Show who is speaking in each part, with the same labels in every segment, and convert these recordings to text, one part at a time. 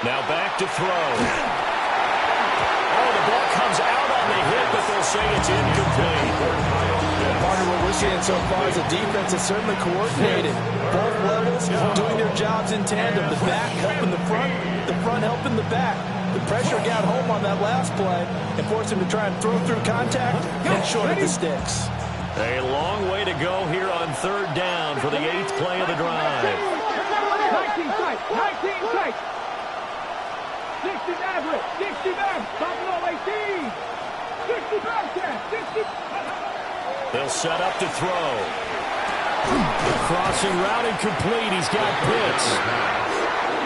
Speaker 1: Now back to throw. Oh, the ball comes out on the hit, but they'll say it's incomplete.
Speaker 2: Partner, what we're seeing so far is the defense is certainly coordinated. Both levels doing their jobs in tandem. The back helping the front helping the back. The pressure got home on that last play and forced him to try and throw through contact and short of the sticks.
Speaker 1: A long way to go here on third down for the 8th play of the drive.
Speaker 3: 19 tight, 19 tight. 60 average, 60 back, Buffalo 18. 60 back, 60.
Speaker 1: They'll set up to throw. Crossing route incomplete. He's got Pitts.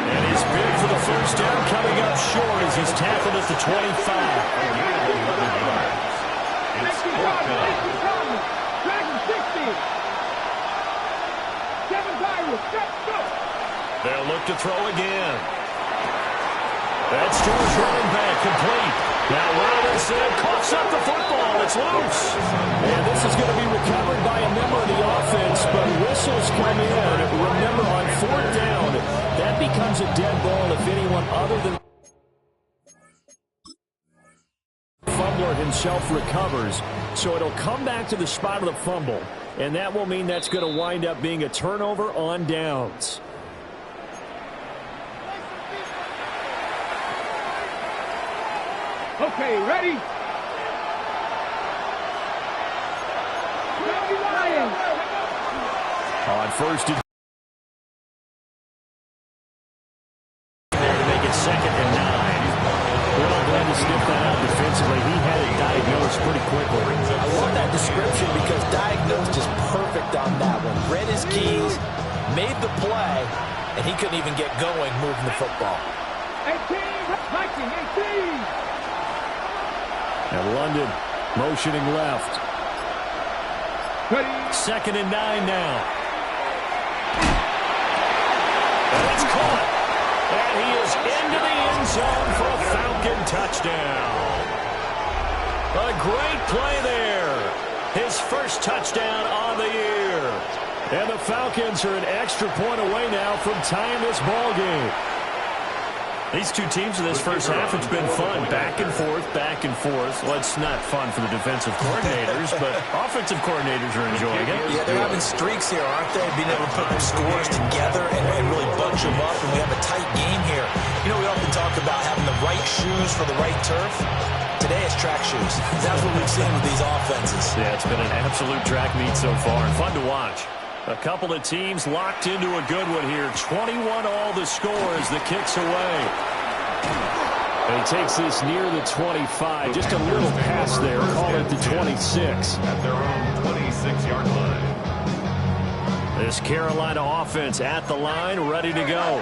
Speaker 1: And his bid for the first down coming up short as he's tackled at the 25.
Speaker 3: It's 60.
Speaker 1: They'll look to throw again. That's to his running back, complete. Now Robinson coughs up the football. It's loose.
Speaker 4: And this is going to be recovered by a member of the offense, but whistles come in. Remember, on fourth down, that becomes a dead ball if anyone other than fumbler himself recovers. So it'll come back to the spot of the fumble, and that will mean that's going to wind up being a turnover on downs.
Speaker 3: Okay, ready?
Speaker 1: On first and there to make it 2nd and 9. Well, glad to sniff that out defensively. He had it diagnosed pretty quickly.
Speaker 2: I love that description because diagnosed is perfect on that one. Read his keys, made the play, and he couldn't even get going moving the football.
Speaker 3: 18, 18.
Speaker 1: And London motioning left.
Speaker 3: Ready?
Speaker 1: 2nd and 9 now. And it's caught. And he is into the end zone for a Falcon touchdown. A great play there. His first touchdown on the year. And the Falcons are an extra point away now from tying this ball game. These two teams in this first half, it's been fun. Back and forth, back and forth. Well, it's not fun for the defensive coordinators, but offensive coordinators are enjoying it.
Speaker 2: Yeah, they're having streaks here, aren't they? Being able to put their scores together and really bunch them up, and we have a tight game here. You know, we often talk about having the right shoes for the right turf. Today it's track shoes. That's what we've seen with these offenses.
Speaker 1: Yeah, it's been an absolute track meet so far, and fun to watch. A couple of teams locked into a good one here. 21-all the score as the kick's away. And he takes this near the 25. Just a little pass there. Call it the 26.
Speaker 5: At their own 26-yard line.
Speaker 1: This Carolina offense at the line, ready to go.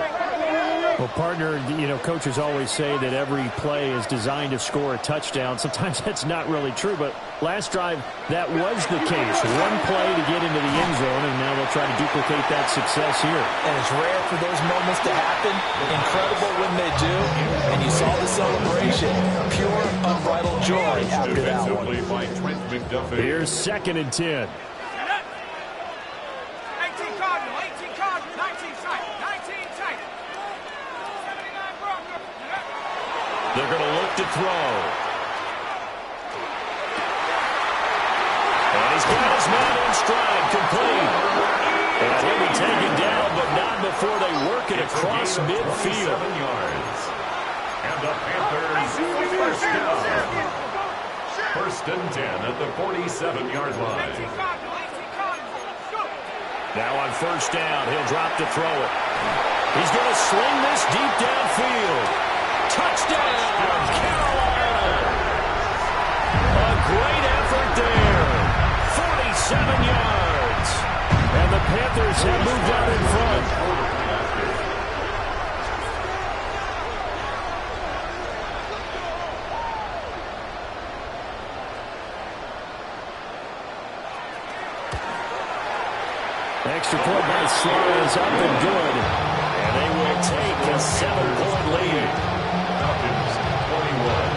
Speaker 4: Well, partner, you know, coaches always say that every play is designed to score a touchdown. Sometimes that's not really true, but last drive, that was the case. One play to get into the end zone, and now they'll try to duplicate that success here.
Speaker 2: And it's rare for those moments to happen. Incredible when they do. And you saw the celebration. Pure, unbridled joy after that one.
Speaker 1: Here's 2nd and 10.
Speaker 3: 18 Cardinal, 19 tight, 19 tight.
Speaker 1: They're going to look to throw. And he's got his man in stride, complete. And he'll be taken down, but not before they work it across midfield.
Speaker 5: 7 yards. And the Panthers first down. 1st and 10 at the 47-yard line.
Speaker 1: Now on first down, he'll drop to throw it. He's going to sling this deep downfield. Touchdown, Carolina! A great effort there. 47 yards. And the Panthers have moved out in front. Extra point by Slaughter is up and good. And they will take a 7-point lead.
Speaker 5: Falcons 21.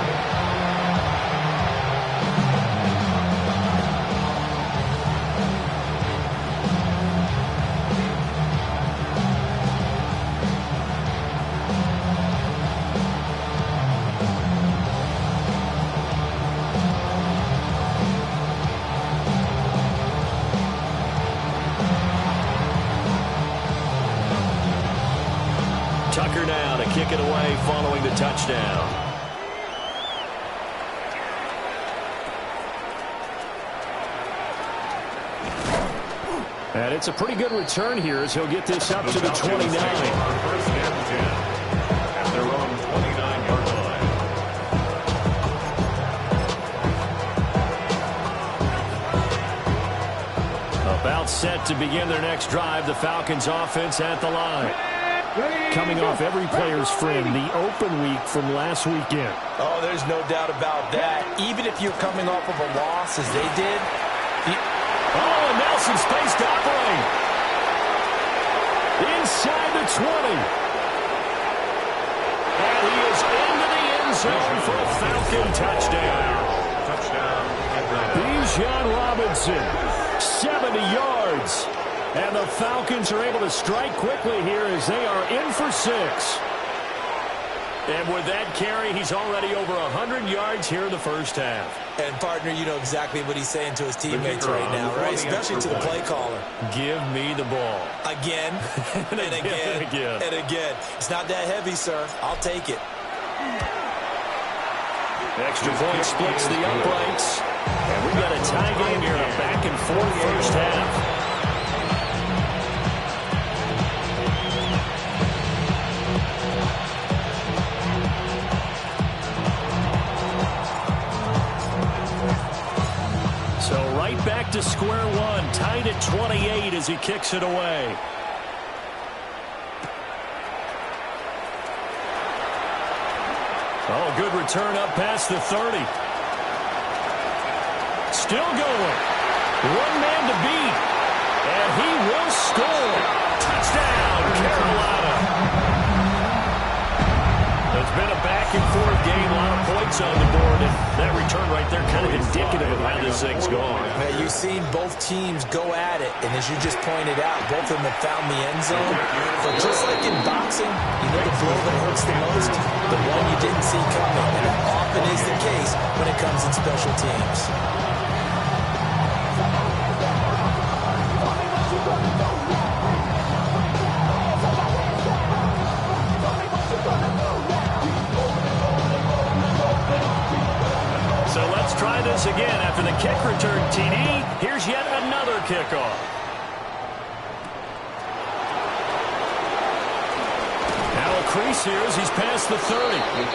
Speaker 1: Tucker now to kick it away following the touchdown.
Speaker 4: And it's a pretty good return here as he'll get this up to the 29.
Speaker 5: First and 10 at their own 29-yard line.
Speaker 1: About set to begin their next drive, the Falcons offense at the line.
Speaker 4: Coming off every player's friend, the open week from last weekend.
Speaker 2: Oh, there's no doubt about that. Even if you're coming off of a loss, as they did,
Speaker 1: and Nelson space to operate. Inside the 20. And he is into the end zone for a Falcon touchdown.
Speaker 5: Touchdown, Atlanta.
Speaker 4: Bijan Robinson, 70 yards. And the Falcons are able to strike quickly here as they are in for 6.
Speaker 1: And with that carry, he's already over 100 yards here in the first half.
Speaker 2: and partner, you know exactly what he's saying to his teammates right now, right? Especially to the play caller.
Speaker 1: Give me the ball.
Speaker 2: Again, and again, and again. It's not that heavy, sir. I'll take it.
Speaker 1: Extra point splits the uprights. And we've got a tie game here, a back-and-forth first half. So right back to square one, tied at 28 as he kicks it away. Oh, good return up past the 30. Still going. One man to beat. And he will score. Touchdown, Carolina. It's been a back-and-forth game. A lot of points on the board. And that return right there kind of indicative of how this thing's going.
Speaker 2: Now, you've seen both teams go at it. And as you just pointed out, both of them have found the end zone. But just like in boxing, you know the blow that hurts the most? The one you didn't see coming. And that often is the case when it comes in special teams.
Speaker 1: So let's try this again. After the kick return TD, here's yet another kickoff. Now a crease here as he's past the 30. And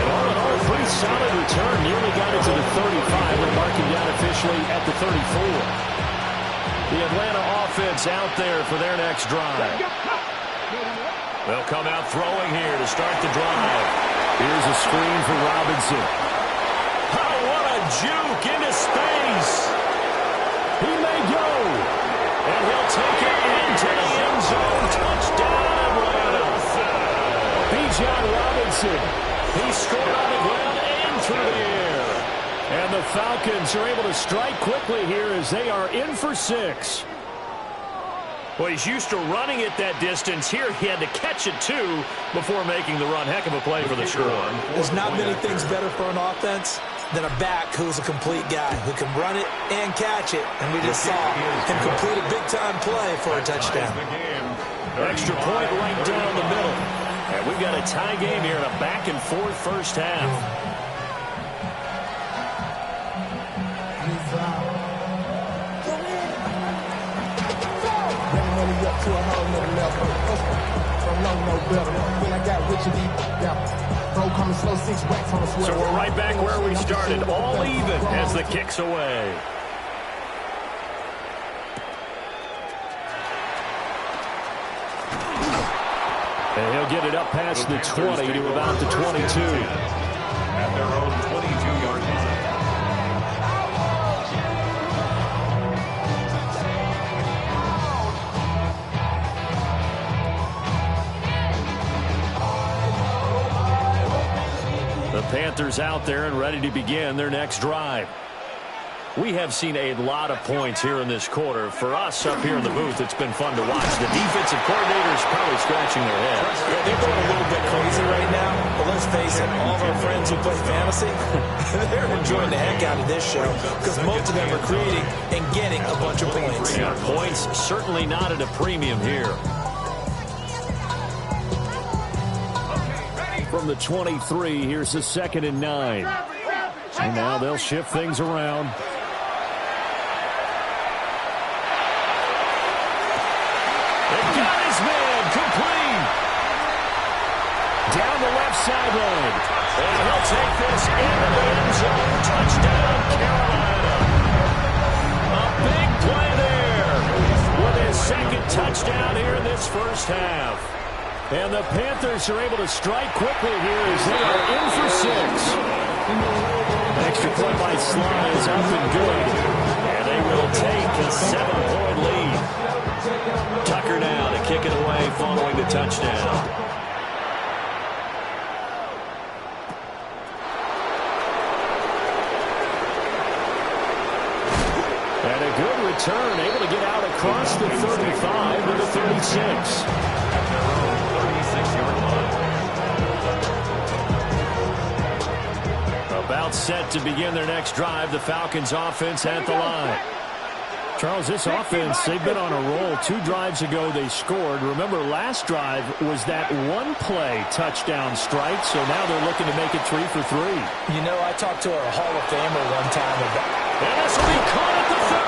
Speaker 1: all in all, pretty solid return. Nearly got it to the 35. We're marking down officially at the 34. The Atlanta offense out there for their next drive. They'll come out throwing here to start the drive.
Speaker 4: Here's a screen for Robinson.
Speaker 1: Oh, what a juke into space. He may go. And he'll take it into the end zone. Touchdown, Atlanta.
Speaker 4: Bijan Robinson.
Speaker 1: He scored on the ground and through the air.
Speaker 4: And the Falcons are able to strike quickly here as they are in for 6.
Speaker 1: Well, he's used to running it that distance. Here he had to catch it, too, before making the run. Heck of a play for the score.
Speaker 2: There's not many things better for an offense than a back who's a complete guy, who can run it and catch it. And we just saw him complete a big-time play for a touchdown.
Speaker 1: Extra point right down the middle. And we've got a tie game here in a back-and-forth first half. So we're right back where we started, all even as the kick's away.
Speaker 4: And he'll get it up past the 20 to about the 22.
Speaker 5: At their own 22-yard line.
Speaker 1: The Panthers out there and ready to begin their next drive. We have seen a lot of points here in this quarter. For us up here in the booth, it's been fun to watch. The defensive coordinators probably scratching their heads.
Speaker 2: Yeah, they're going a little bit crazy right now. But let's face it, all of our friends who play fantasy, they're enjoying the heck out of this show because most of them are creating and getting a bunch of points.
Speaker 1: Yeah, points certainly not at a premium here.
Speaker 4: from the 23. Here's the 2nd and 9. And now they'll shift things around.
Speaker 1: They got his man complete. Down the left sideline. And he'll take this into the end zone. Touchdown, Carolina. A big play there with his 2nd touchdown here in this first half. And the Panthers are able to strike quickly here as they are in for 6. Extra point by Sly is up and good. And they will take a 7-point lead. Tucker now to kick it away following the touchdown. And a good return, able to get out across the 35 to the 36.
Speaker 5: At their own 36-yard line.
Speaker 1: About set to begin their next drive, the Falcons offense at the line.
Speaker 4: Charles, this offense, they've been on a roll. 2 drives ago they scored. Remember, last drive was that one-play touchdown strike, so now they're looking to make it 3 for 3.
Speaker 2: You know, I talked to a Hall of Famer one time about...
Speaker 1: And this will be caught at the 30.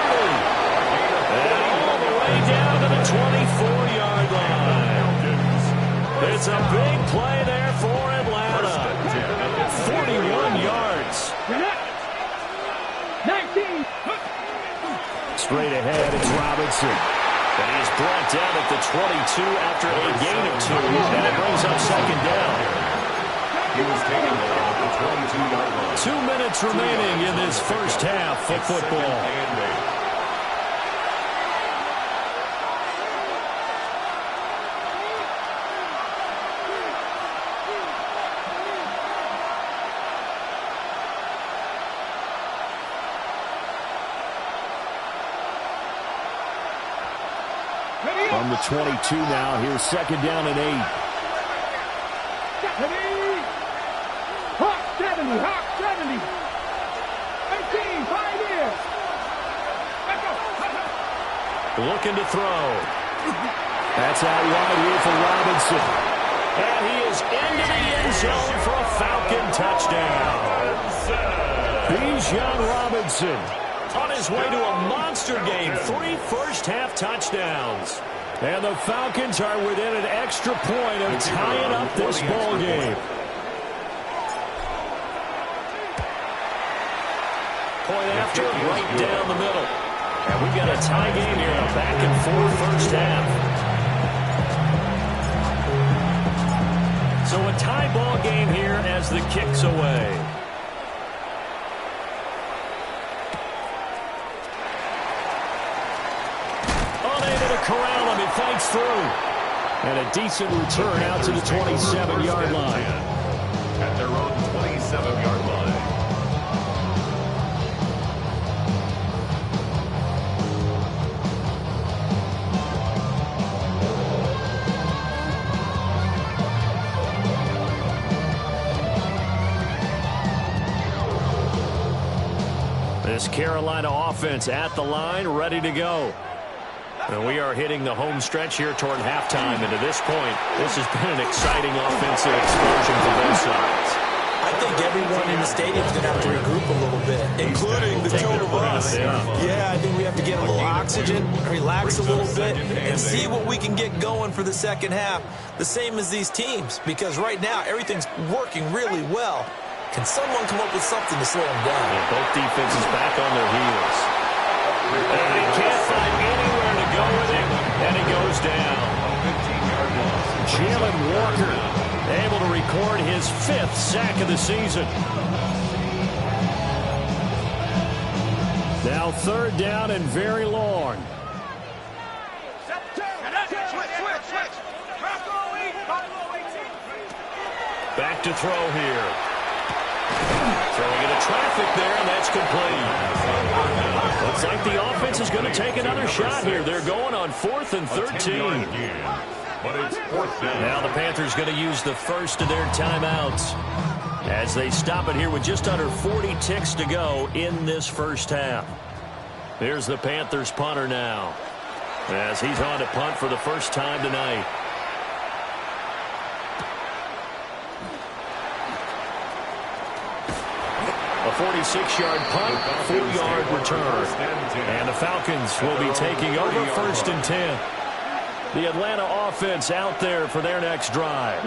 Speaker 1: And all the way down to the 24-yard line. It's a big play there for Atlanta. 41 yards.
Speaker 3: 19.
Speaker 4: Straight ahead, it's Robinson.
Speaker 1: And he's brought down at the 22 after a gain of 2. And it brings up 2nd down.
Speaker 5: He was taken at the 22-yard line.
Speaker 1: 2 minutes remaining in this first half of football.
Speaker 4: From the 22 now, here's 2nd down and 8.
Speaker 3: Hawk 70, Hawk 70. 18, 5 years. Let's go.
Speaker 1: Looking to throw.
Speaker 4: That's out wide here for Robinson.
Speaker 1: And he is into the end zone for a Falcon touchdown. Bijan Robinson on his way to a monster game. 3 first-half touchdowns.
Speaker 4: And the Falcons are within an extra point of tying up this ball game.
Speaker 1: Point after, right down the middle. And we've got a tie game here, a back-and-forth first half. So a tie ball game here as the kick's away. Unable to corral him, he fights through.
Speaker 4: And a decent return out to the 27-yard line.
Speaker 5: At their own 27-yard line.
Speaker 1: This Carolina offense at the line, ready to go. And we are hitting the home stretch here toward halftime. And to this point, this has been an exciting offensive explosion for both sides.
Speaker 2: I think everyone in the stadium is going to have to regroup a little bit, including the two of us. Yeah, I think we have to get a little oxygen, relax a little bit, and see what we can get going for the second half. The same as these teams, because right now everything's working really well. Can someone come up with something to slow them down?
Speaker 1: Yeah, both defenses back on their heels. And he can't find anywhere to go with it, and he goes down. Jalen Walker able to record his 5th sack of the season.
Speaker 4: Now 3rd down and very long.
Speaker 1: Back to throw here. Throwing into traffic there, and that's complete. Looks like the offense is going to take another shot here. They're going on 4th and 13.
Speaker 5: But it's 4th down.
Speaker 1: Now the Panthers going to use the first of their timeouts as they stop it here with just under 40 ticks to go in this first half. Here's the Panthers punter now as he's on to punt for the first time tonight. 46-yard punt, 4-yard return. And the Falcons will be taking over 1st and 10. The Atlanta offense out there for their next drive.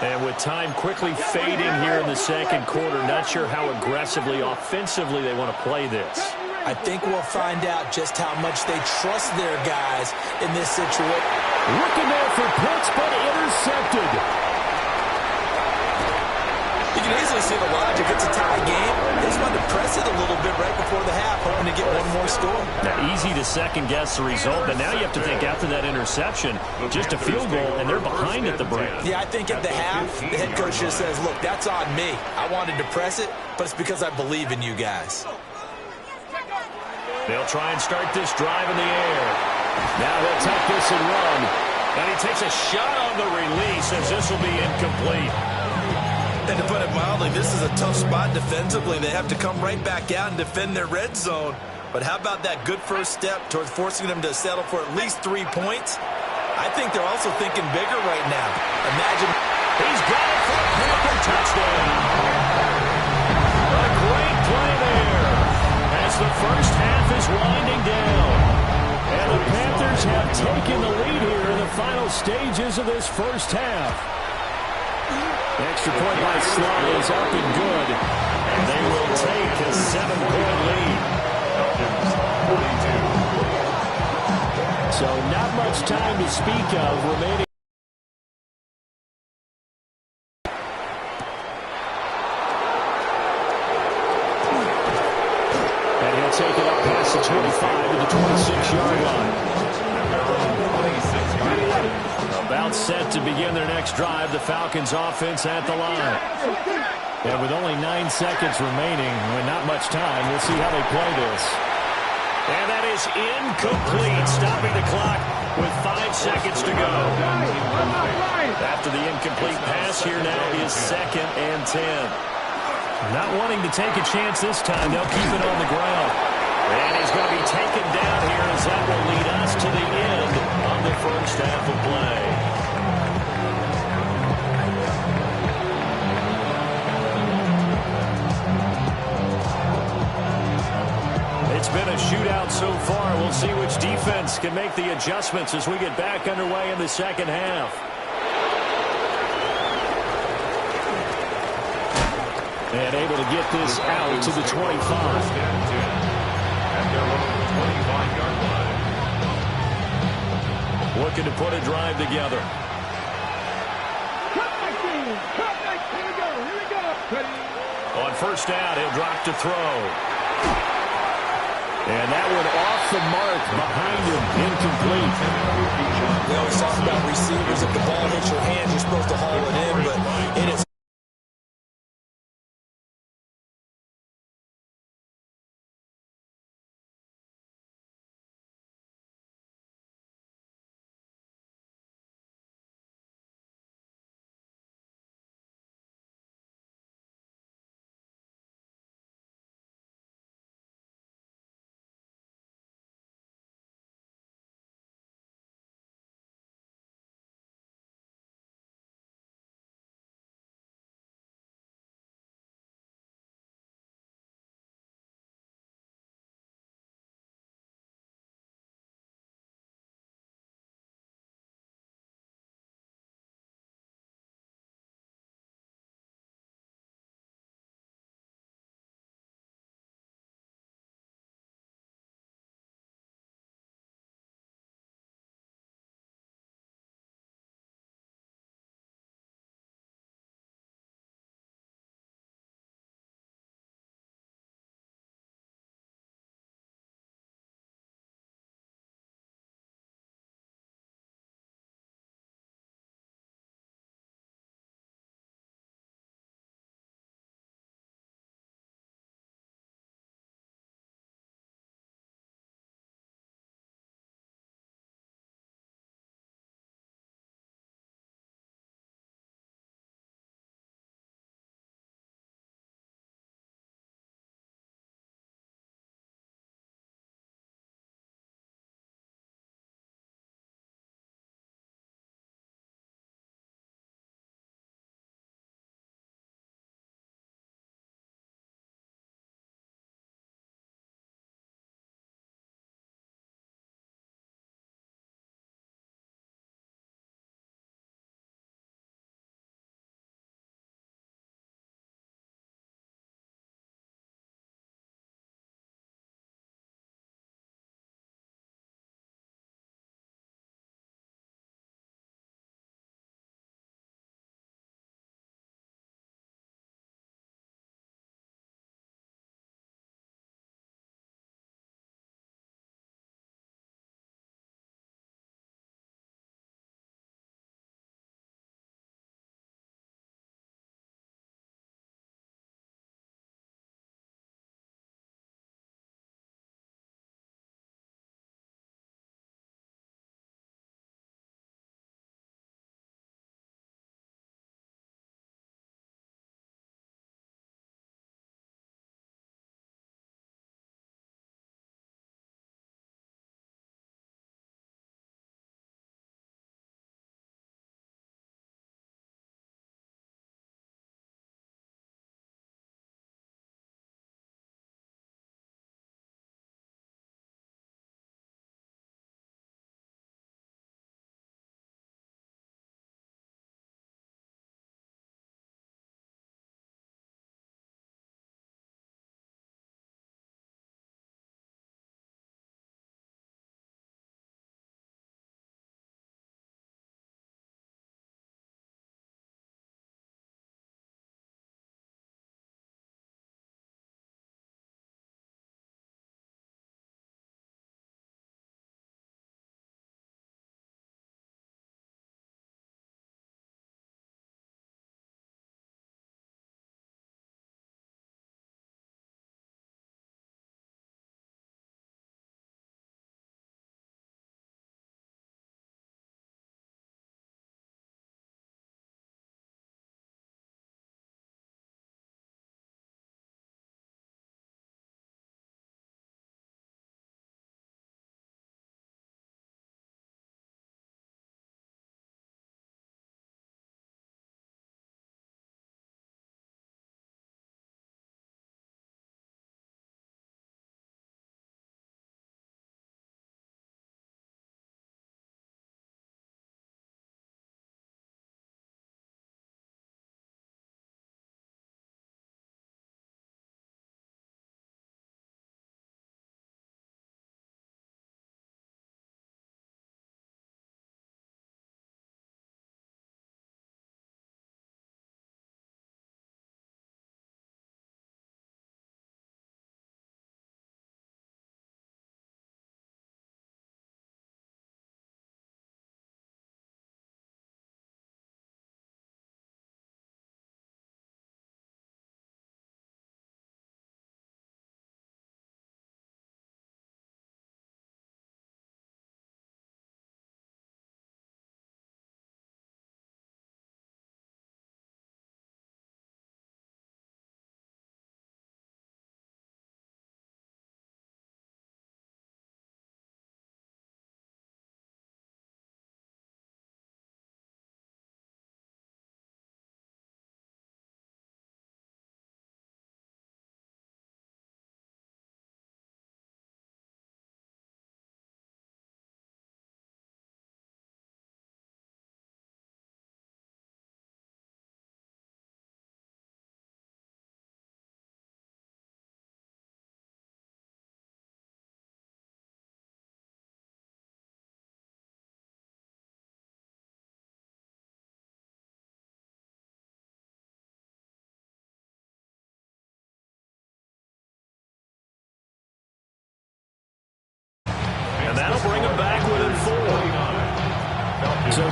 Speaker 1: And with time quickly fading here in the second quarter, not sure how aggressively, offensively they want to play this.
Speaker 2: I think we'll find out just how much they trust their guys in this situation.
Speaker 4: Looking there for Pitts, but intercepted.
Speaker 2: You can easily see the logic. It's a tie game. They just wanted to press it a little bit right before the half, hoping to get one more score.
Speaker 1: Now, easy to second-guess the result, but now you have to think after that interception, just a field goal, and they're behind at the break.
Speaker 2: Yeah, I think at the half, the head coach just says, look, that's on me. I wanted to press it, but it's because I believe in you guys.
Speaker 1: They'll try and start this drive in the air. Now he'll take this and run. And he takes a shot on the release as this will be incomplete.
Speaker 2: And to put it mildly, this is a tough spot defensively. They have to come right back out and defend their red zone. But how about that good first step towards forcing them to settle for at least 3 points? I think they're also thinking bigger right now. Imagine.
Speaker 1: He's got it for a Panther touchdown. A great play there as the first half is winding down. And the Panthers have taken the lead here in the final stages of this first half. Extra point by Sly is up and good. And they will take a 7-point lead. So not much time to speak of remaining. And he'll take it up past the 25 to the 26-yard line. About set to begin their next drive. The Falcons offense at the line. And with only 9 seconds remaining, with not much time, we'll see how they play this. And that is incomplete, stopping the clock with 5 seconds to go. After the incomplete pass, here now is 2nd and 10. Not wanting to take a chance this time, they'll keep it on the ground. And he's going to be taken down here as that will lead us to the end of the first half of play. It's been a shootout so far. We'll see which defense can make the adjustments as we get back underway in the second half. And able to get this out to the 25. Looking to put a drive together. On first down, he'll drop to throw. And that one off the mark behind him, incomplete.
Speaker 2: We always talk about receivers. If the ball hits your hands, you're supposed to haul it in, but it is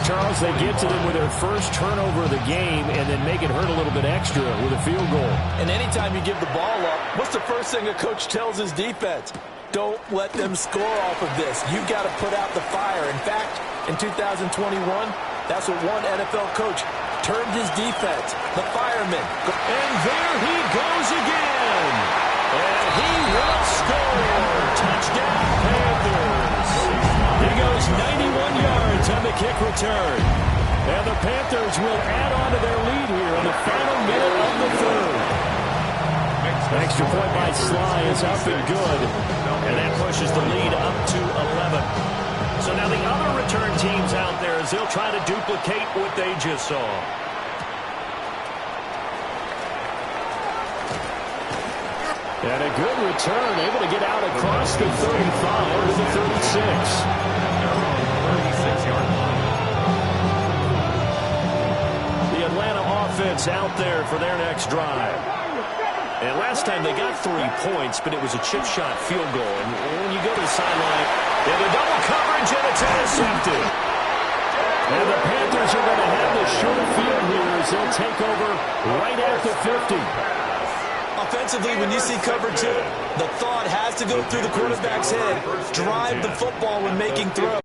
Speaker 4: Charles, they get to them with their first turnover of the game and then make it hurt a little bit extra with a field goal.
Speaker 2: And anytime you give the ball up, what's the first thing a coach tells his defense? Don't let them score off of this. You've got to put out the fire. In fact, in 2021, that's what one NFL coach termed his defense, the fireman.
Speaker 1: And there he goes again. And he will score. Touchdown, Panthers. He goes 91 yards on the kick return. And the Panthers will add on to their lead here in the final minute of the third.
Speaker 4: Extra point by Sly is up and good.
Speaker 1: And that pushes the lead up to 11. So now the other return teams out there as they'll try to duplicate what they just saw.
Speaker 4: And a good return, able to get out across the 35 to the 36.
Speaker 5: 36-yard line.
Speaker 1: The Atlanta offense out there for their next drive. And last time they got 3 points, but it was a chip shot field goal. And when you go to the sideline, they have a double coverage and it's intercepted. And the Panthers are going to have the short field here as they'll take over right at the 50.
Speaker 2: Offensively, when you see cover 2, the thought has to go through the quarterback's head. Drive the football when making throws.